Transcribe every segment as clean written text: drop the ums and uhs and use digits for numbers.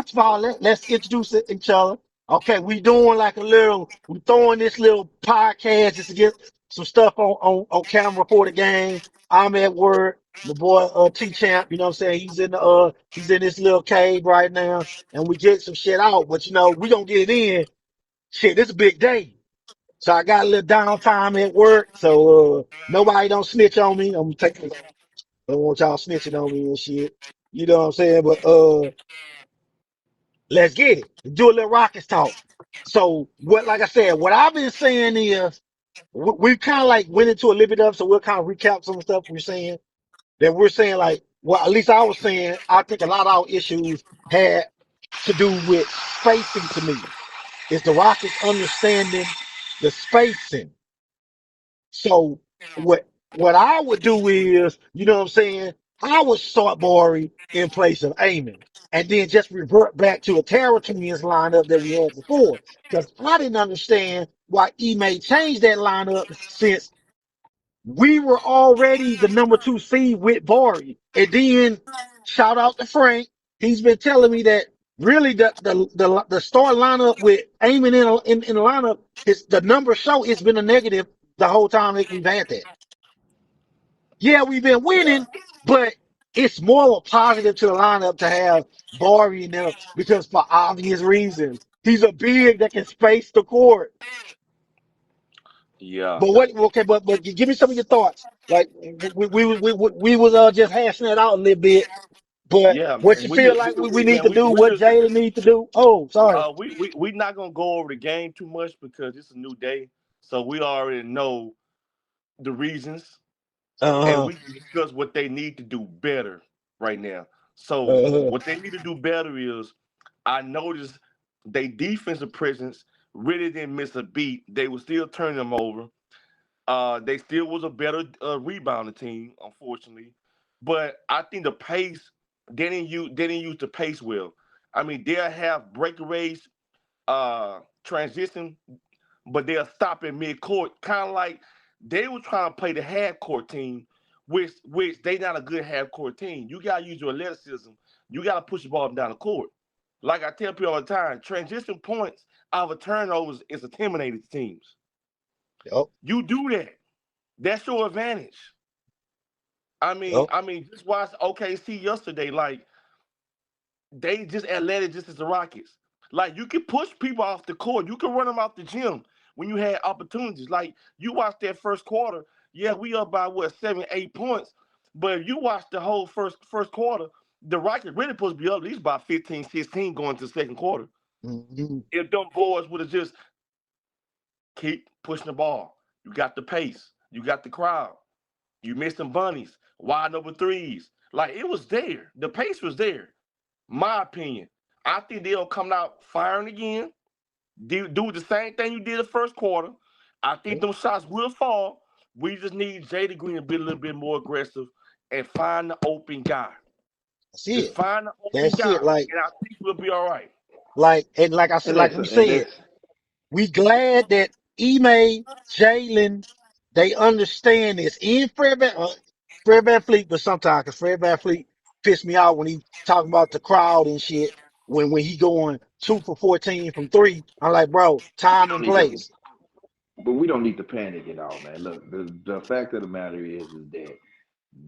first of all, let's introduce each other. Okay, we doing like we throwing this little podcast just to get some stuff on camera for the game. I'm at work. My boy T Champ, you know what I'm saying? He's in this little cave right now, and we get some shit out. But we gonna get it in. Shit, this a big day. So I got a little downtime at work. So nobody don't snitch on me. I'm gonna take this. I don't want y'all snitching on me and shit. You know what I'm saying? But let's get it. Do a little Rockets talk. So what, like I said, what I've been saying is we kind of like went into a little bit of, so we'll kind of recap some stuff we're saying. That we're saying like, well, at least I was saying, I think a lot of our issues had to do with spacing to me. Is the Rockets understanding the spacing? So what I would do is, you know what I'm saying? I would start Borey in place of Amon and then just revert back to a Terror Twins lineup that we had before. Because I didn't understand why Ime changed that lineup since we were already the number 2 seed with Borey. And then shout out to Frank. He's been telling me that really the start lineup with Amon in the lineup is the number show it's been a negative the whole time that we've had that. Yeah, we've been Yeah. winning, but it's more of a positive to the lineup to have Barry in there because for obvious reasons. He's a big that can space the court. Yeah. But but give me some of your thoughts. Like we was just hashing it out a little bit, but Yeah, what man. you feel like we need to do, We what just Jalen need to do. Oh, sorry. we not gonna go over the game too much because it's a new day, so we already know the reasons, and Uh-huh. we can discuss what they need to do better right now. So Uh-huh. what they need to do better is, I noticed they defensive presence really didn't miss a beat. They were still turning them over. They still was a better rebounding team, unfortunately. But I think the pace they didn't use the pace well. I mean, they'll have breakaways, transition, but they'll stop in mid court, kind of like they were trying to play the half court team, which they not a good half court team. You gotta use your athleticism. You gotta push the ball down the court. Like I tell people all the time, transition points out of turnovers is intimidating teams. Yup. You do that. That's your advantage. I mean, Yup. I mean, just watch OKC yesterday. Like they just athletic, just as the Rockets. Like you can push people off the court. You can run them off the gym when you had opportunities. Like you watch that first quarter. Yeah, we up by what 7, 8 points. But if you watch the whole first quarter, the Rockets really supposed to be up at least by 15, 16 going to the second quarter. Mm-hmm. If them boys would have just keep pushing the ball, you got the pace, you got the crowd. You missed some bunnies, wide open threes. Like it was there. The pace was there. My opinion. I think they'll come out firing again. Do the same thing you did the first quarter. I think Yup. those shots will fall. We just need Jada Green to be a little bit more aggressive and find the open guy. That's Just it. find the open That's it. guy, and I think we'll be all right. And like I said, And like that's we and said, that's we glad that Ime, Jalen, they understand this. In Fred VanVleet, but sometimes because Fred VanVleet pissed me out when he talking about the crowd and shit. When he going 2 for 14 from three, I'm like, bro, time and need to, place. but we don't need to panic at all, man. Look, the fact of the matter is that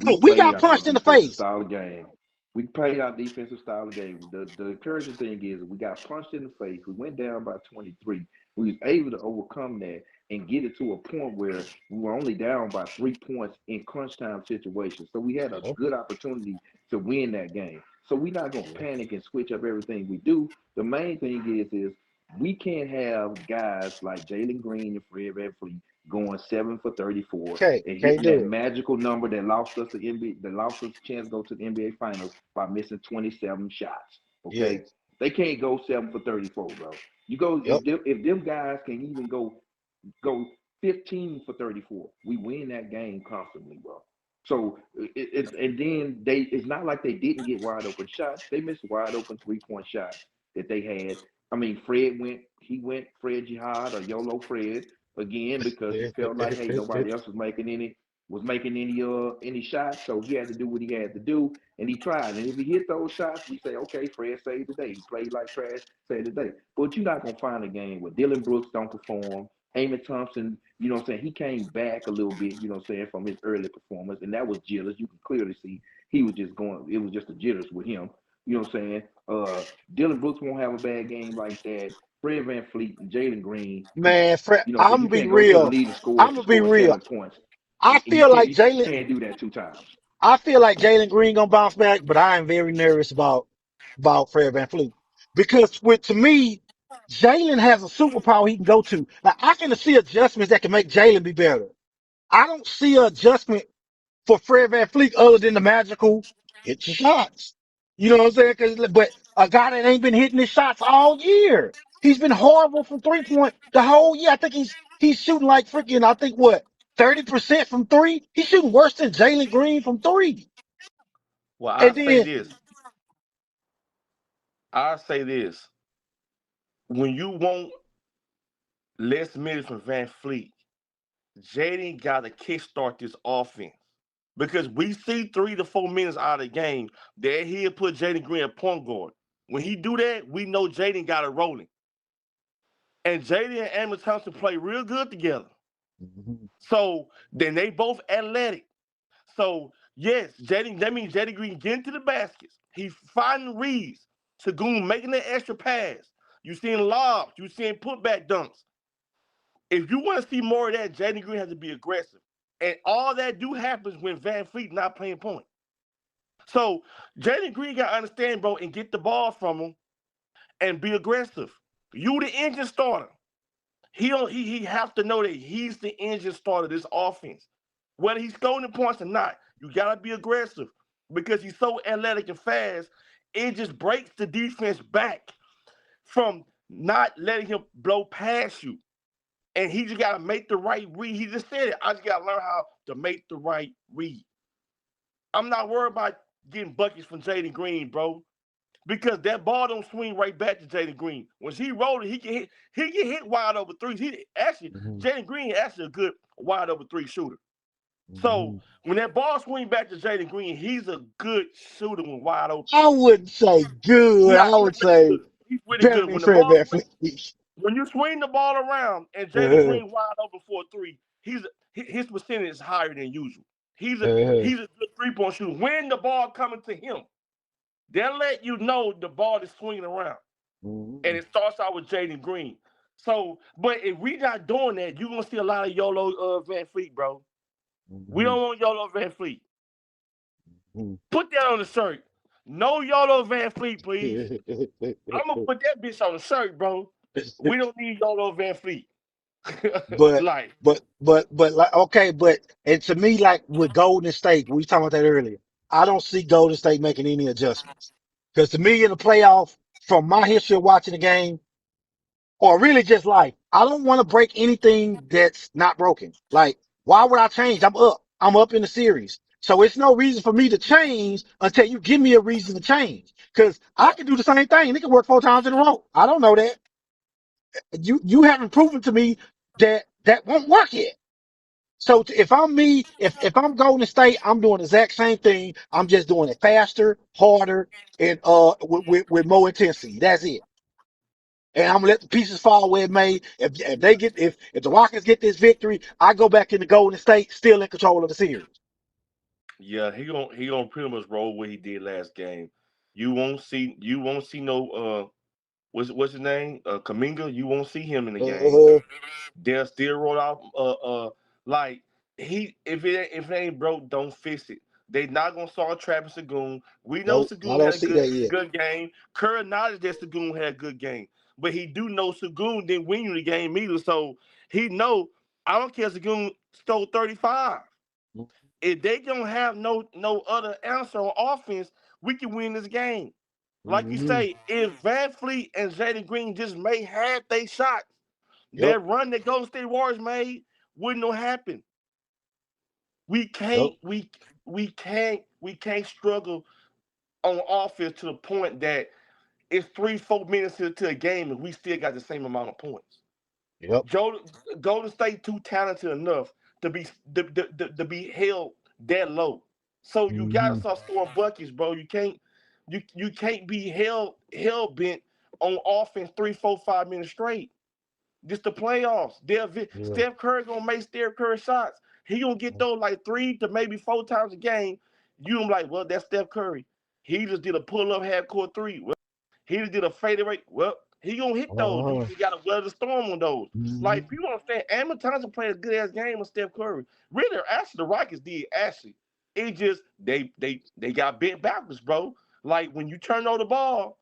we Oh, we played got our punched in the defensive face. style of game. We played our defensive style of game. The encouraging thing is we got punched in the face. We went down by 23. We was able to overcome that and get it to a point where we were only down by 3 points in crunch time situations. So we had a Oh, good opportunity to win that game. So we're not gonna yeah. panic and switch up everything we do. The main thing is we can't have guys like Jalen Green and Fred VanVleet going 7 for 34 and Can't hitting do that it. magical number that lost us the NBA, that lost us a chance to go to the NBA Finals by missing 27 shots. Okay, Yes. they can't go 7 for 34, bro. You go Yep. if them guys can even go 15 for 34, we win that game constantly, bro. So and then it's not like they didn't get wide open shots. They missed wide open 3 point shots that they had. I mean, Fred Jihad or YOLO Fred again because he felt like, hey, nobody else was making any. was making any shots, so he had to do what he had to do, and he tried. And if he hit those shots, we say, okay, Fred saved the day. He played like trash, saved the day. But you're not gonna find a game where Dylan Brooks don't perform. Amon Thompson, you know what I'm saying, he came back a little bit, you know what I'm saying, from his early performance, and that was jitters. You can clearly see he was just going, it was just a jitters with him. You know what I'm saying? Dylan Brooks won't have a bad game like that. Fred Van Fleet and Jalen Green, Man, Fred, you know what I'm I'm saying? You gonna be can't go to the real. leading scorers I'm to gonna be score real. 7 points. I And feel like you Jalen. can't do that 2 times. I feel like Jalen Green gonna bounce back, but I am very nervous about Fred VanVleet because with to me, Jalen has a superpower he can go to. Like I can see adjustments that can make Jalen be better. I don't see an adjustment for Fred VanVleet other than the magical hit your shots. You know what I'm saying? But a guy that ain't been hitting his shots all year. He's been horrible from 3 point the whole year. I think he's shooting like freaking, I think what, 30% from three? He's shooting worse than Jalen Green from three. Well, And then I say this. When you want less minutes from Van Fleet, Jaden got to kickstart this offense. Because we see 3 to 4 minutes out of the game that he'll put Jaden Green at point guard. When he do that, we know Jaden got it rolling. And Jaden and Amon Thompson play real good together. So then they both athletic. So yes, Jaden, that means Jaden Green getting to the baskets. He finding reads. Sagoon making that extra pass. You seeing lobs. You seeing putback dunks. If you want to see more of that, Jaden Green has to be aggressive. And all that do happens when Van Fleet not playing point. So Jaden Green got to understand, bro, and get the ball from him and be aggressive. You the engine starter. He have to know that he's the engine starter of this offense. Whether he's scoring points or not, you gotta be aggressive because he's so athletic and fast. It just breaks the defense back from not letting him blow past you. And he just gotta make the right read. He just said it. I just gotta learn how to make the right read. I'm not worried about getting buckets from Jaden Green, bro. Because that ball don't swing right back to Jaden Green. When he rolled it, he get hit wide over threes. Jaden Green actually a good wide over three shooter. So when that ball swing back to Jaden Green, he's a good shooter when wide open. I wouldn't say good. Nah, I would say he's really better good. than When the Fred ball swing, VanVleet. when you swing the ball around and Jaden Green wide open for a three, his percentage is higher than usual. He's a good 3-point shooter. When the ball coming to him, they'll let you know the ball is swinging around. And it starts out with Jaden Green. So, but if we not doing that, you're going to see a lot of YOLO Van Fleet, bro. We don't want YOLO Van Fleet. Put that on the shirt. No YOLO Van Fleet, please. I'm going to put that bitch on the shirt, bro. We don't need YOLO Van Fleet. but like, like okay, but and to me, like with Golden State, we talking about that earlier. I don't see Golden State making any adjustments because to me in the playoff, from my history of watching the game, or really just life, I don't want to break anything that's not broken. Like, why would I change? I'm up. I'm up in the series. So it's no reason for me to change until you give me a reason to change. Cause I can do the same thing and it can work 4 times in a row. I don't know that. You haven't proven to me that won't work yet. So if I'm me, if I'm Golden State, I'm doing the exact same thing. I'm just doing it faster, harder, and with more intensity. That's it. And I'm gonna let the pieces fall where it may. If the Rockets get this victory, I go back into Golden State, still in control of the series. yeah, he gonna pretty much roll what he did last game. You won't see no what's his name? Kaminga. You won't see him in the game. Uh, They'll still roll out like if it ain't broke, don't fix it. They not gonna start Travis Sagoon. We know nope, I Sagoon don't had a see good that yet. good game. Kerr acknowledged that Sagoon had a good game, but he do know Sagoon didn't win you the game either. So he know I don't care if Sagoon stole 35. If they don't have no other answer on offense, we can win this game. Like you Mm-hmm. say, if Van Fleet and Jaden Green just may have they shots, Yep, that run that Golden State Warriors made wouldn't have happened. We yep, can't we can't struggle on offense to the point that it's 3-4 minutes into a game and we still got the same amount of points. yep. Golden State too talented enough to be held that low. So you gotta Mm-hmm. start scoring buckets, bro. You can't be hell bent on offense 3, 4, 5 minutes straight. Just the playoffs. Yeah. Steph Curry gonna make Steph Curry shots. He gonna get those like 3 to maybe 4 times a game. You like, well, that's Steph Curry. He just did a pull up half court three. Well, he just did a fadeaway. Well, he gonna hit those. You Uh-huh. just gotta weather the storm on those. Like Mm-hmm. people understand, Amon Thompson played a good ass game with Steph Curry. Really, actually, the Rockets did actually. It just they got bent backwards, bro. Like when you turn over the ball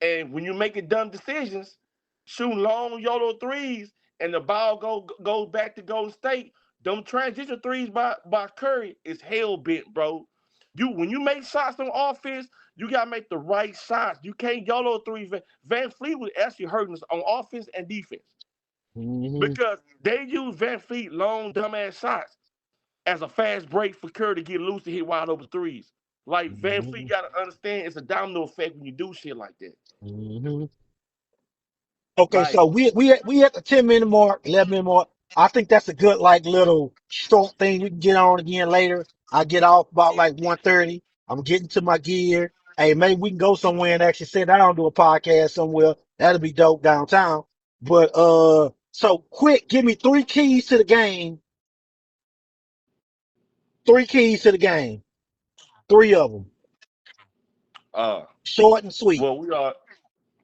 and when you making dumb decisions, shooting long YOLO threes, and the ball goes back to Golden State, them transition threes by Curry is hell bent, bro. When you make shots on offense, you gotta make the right shots. You can't YOLO threes. Van Fleet was actually hurting us on offense and defense Mm-hmm. because they use Van Fleet long dumbass shots as a fast break for Curry to get loose to hit wide open threes. Like Van Mm-hmm. Fleet gotta understand it's a domino effect when you do shit like that. Mm-hmm. Okay, Like so we at the 10-minute mark, 11-minute mark. I think that's a good like little short thing we can get on again later. I get off about like 1:30. I'm getting to my gear. Hey, maybe we can go somewhere and actually sit down and do a podcast somewhere. That'll be dope downtown. But so quick, give me three keys to the game. Three keys to the game. Three of them. uh Short and sweet. well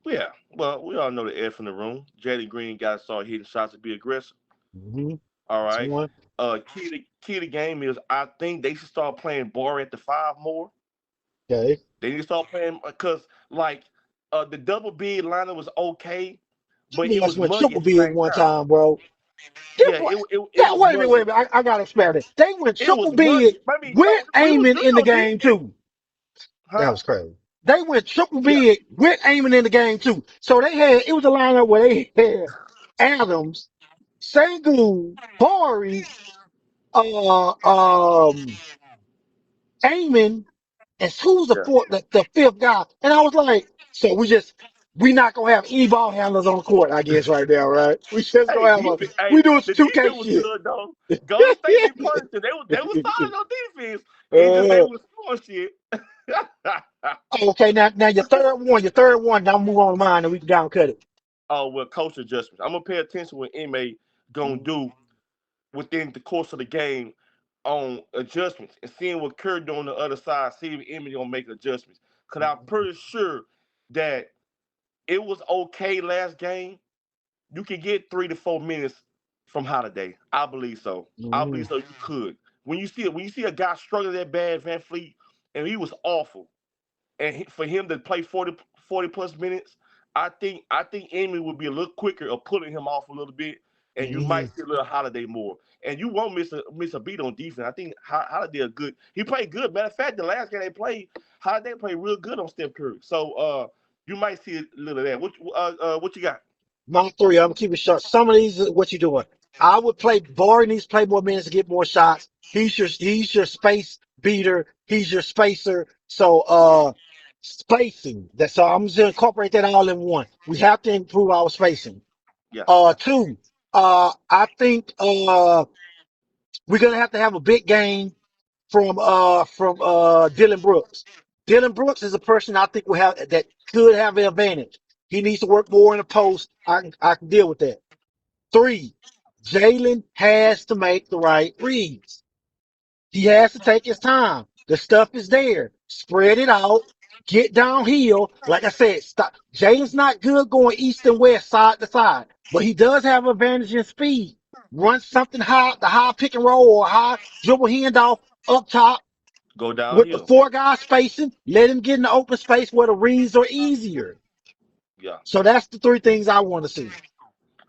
yeah, well, we all know the F in the room. Jalen Green got to start hitting shots to be aggressive. Mm-hmm. All That's right. one. Key to the game is I think they should start playing bar at the five more. Okay. They need to start playing because like the double big lineup was okay, but Them it boys was went muggy triple at the big same one time. time, bro. Them Yeah, boy, it yeah, was wait a minute, wait muggy. a minute. I gotta spare that. They went It was triple big muggy. I mean, with no, we was aiming good in the on game defense, too. That huh? was crazy. They went triple Yeah, big with aiming in the game too. So they had it was a lineup where they had Adams, Sengun, Bari, uh, um, Aiming, and who's the yeah. fourth, the fifth guy? And I was like, so we not gonna have any ball handlers on the court, I guess, right now, right? We just Hey, gonna have defense. Hey, we doing some the 2K defense was shit. good though. Golden State be punishing. They was solid on defense. It just they Uh, was scoring shit. okay, now your third one. Now move on to mine, and we can down cut it. Oh well, coach adjustments. I'm gonna pay attention what Ime gonna do within the course of the game on adjustments and seeing what Curry do on the other side. See if Ime gonna make adjustments. Cause I'm pretty sure that it was okay last game. You can get 3 to 4 minutes from Holiday. I believe so. I Mm-hmm. believe so. You could. When you see a guy struggling that bad, Van Fleet, and he was awful, and for him to play 40 plus minutes, I think Amy would be a little quicker of pulling him off a little bit, and you Mm-hmm. might see a little Holiday more. And you won't miss a beat on defense. I think Holiday a good. He played good. Matter of fact, the last game they played, Holiday played real good on Steph Curry. So you might see a little of that. What you got? My three. I'm gonna keep it short. Some of these, what you doing? I would play. Barry needs to play more minutes to get more shots. He's your space beater. He's your spacer. So spacing. That's so I'm just gonna incorporate that all in one. We have to improve our spacing. Yeah, Two. I think we're gonna have to have a big game from Dylan Brooks. Dylan Brooks is a person I think will have that could have an advantage. He needs to work more in the post. I can deal with that. Three, Jalen has to make the right reads. He has to take his time. The stuff is there. Spread it out. Get downhill. Like I said, stop. Jalen's not good going east and west, side to side, but he does have advantage in speed. Run something high, the high pick and roll or high dribble handoff up top go with the downhill. four guys spacing. Let him get in the open space where the reads are easier. Yeah, So that's the three things I want to see.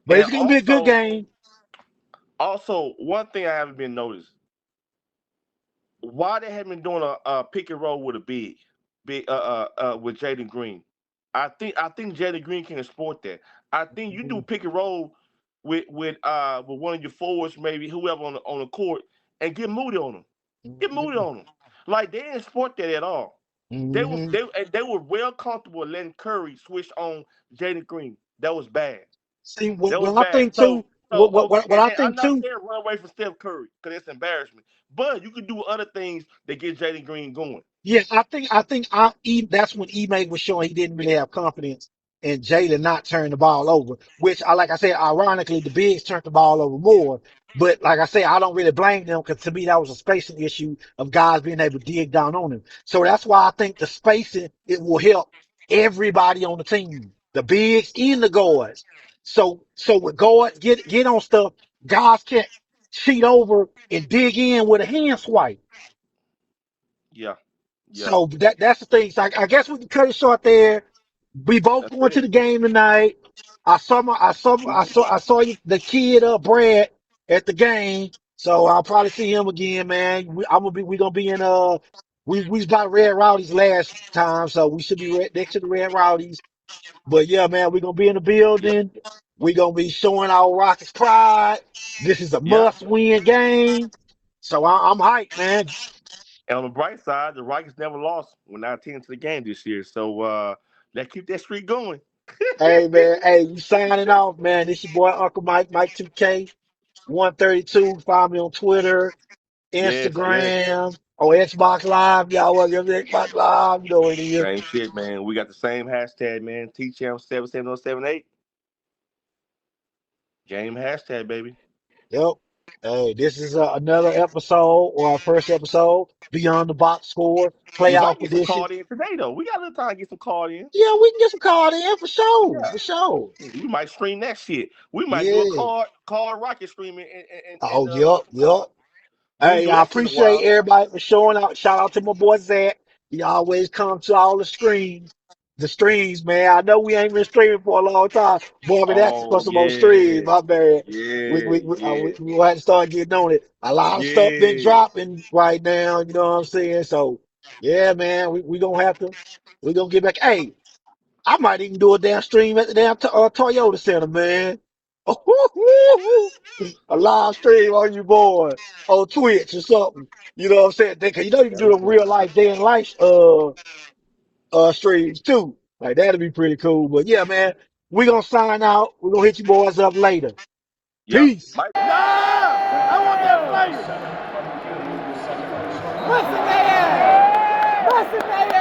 But and it's gonna be a good game. also one thing I haven't been noticed why they haven't been doing a pick and roll with a big with Jaden Green. I think Jaden Green can export that. I think you do pick and roll with one of your forwards, maybe whoever on the court, and get Moody on them. Get Moody on them. Like they didn't sport that at all. They were Mm-hmm. they were well comfortable letting Curry switch on Jaden Green. That was bad. See, That was well, I bad. think too. So what I and I'm think not too. saying run away from Steph Curry because it's embarrassment, but you can do other things that get Jalen Green going. Yeah, that's when Ime was showing he didn't really have confidence in Jalen not turning the ball over, which like I said, ironically, the bigs turned the ball over more. But like I said, I don't really blame them because to me, that was a spacing issue of guys being able to dig down on him. So that's why I think the spacing, it will help everybody on the team, the bigs and the guards. So with guards get on stuff, guys can't cheat over and dig in with a hand swipe. Yeah, yeah, So that's the thing. So I guess we can cut it short there. We both that's going to it. the game tonight. I saw you, the kid Brad at the game. So I'll probably see him again, man. We gonna be in we was by Red Rowdies last time, so we should be next to the Red Rowdies. But yeah, man, we're gonna be in the Yep, building. We're gonna be showing our Rockets pride. This is a yeah. must win game. So I'm hyped, man. And on the bright side, the Rockets never lost when I attended to the game this year. So let's keep that streak going. Hey man, hey, you signing off, man. This your boy Uncle Mike, Mike 2K, 132. Find me on Twitter, Yes, yes. Instagram, or Xbox Live. Y'all want your Xbox Live, you know what it is. Same shit, man. We got the same hashtag, man. TCHAM77078. Game hashtag, baby. Yep. Hey, this is another episode or our first episode, Beyond the Box Score, We might playoff get some edition. called in today, though. We got a little time to get some called in. Yeah, we can get some called in for sure, Yeah. for sure. We might stream that shit. We might do a Yeah. card rocket streaming Oh, yep, yep. we ain't Hey, do I that shit in a appreciate while. everybody for showing out. Shout out to my boy Zach. He always come to all the streams. The streams, man. I know we ain't been streaming for a long time. Boy, I've been asking for Oh some more streams. yeah. My bad. Yeah, yeah, We gonna have to start getting on it. A lot of stuff been yeah. dropping right now. You know what I'm saying? So, yeah, man. We gonna have to. We gonna get back. Hey, I might even do a damn stream at the damn Toyota Center, man. A live stream on you, boy, on Twitch or something. You know what I'm saying? Cause you know you can do That'll them real fun. life day in life streams too. Like that'd be pretty cool. But yeah, man, we gonna sign out. We're gonna hit you boys up later. Yeah. Peace. Mike. No! I want that flavor! What's in that ass? What's in that ass?